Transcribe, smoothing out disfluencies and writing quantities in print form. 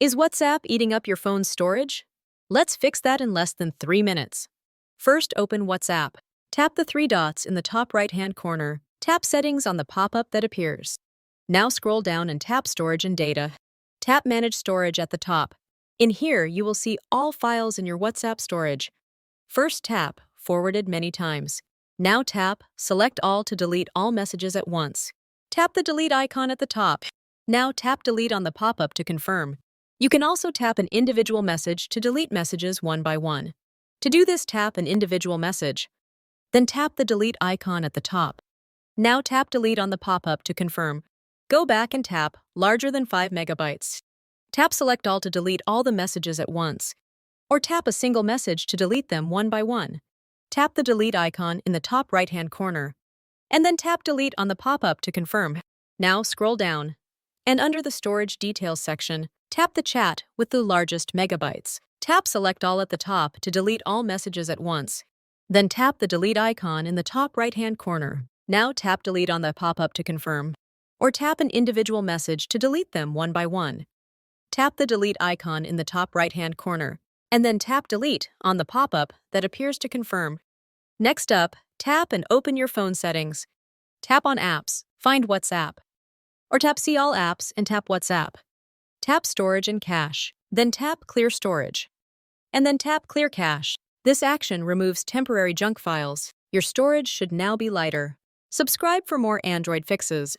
Is WhatsApp eating up your phone's storage? Let's fix that in less than 3 minutes. First, open WhatsApp. Tap the three dots in the top right-hand corner. Tap Settings on the pop-up that appears. Now scroll down and tap Storage and Data. Tap Manage Storage at the top. In here, you will see all files in your WhatsApp storage. First tap Forwarded many times. Now tap Select All to delete all messages at once. Tap the delete icon at the top. Now tap Delete on the pop-up to confirm. You can also tap an individual message to delete messages one by one. To do this, tap an individual message. Then tap the delete icon at the top. Now tap Delete on the pop-up to confirm. Go back and tap Larger than 5 megabytes. Tap Select All to delete all the messages at once. Or tap a single message to delete them one by one. Tap the delete icon in the top right-hand corner. And then tap Delete on the pop-up to confirm. Now scroll down. And under the Storage Details section, tap the chat with the largest megabytes. Tap Select All at the top to delete all messages at once. Then tap the delete icon in the top right-hand corner. Now tap Delete on the pop-up to confirm. Or tap an individual message to delete them one by one. Tap the delete icon in the top right-hand corner, and then tap Delete on the pop-up that appears to confirm. Next up, tap and open your phone settings. Tap on Apps, find WhatsApp. Or tap See All Apps and tap WhatsApp. Tap Storage and Cache, then tap Clear Storage. And then tap Clear Cache. This action removes temporary junk files. Your storage should now be lighter. Subscribe for more Android fixes.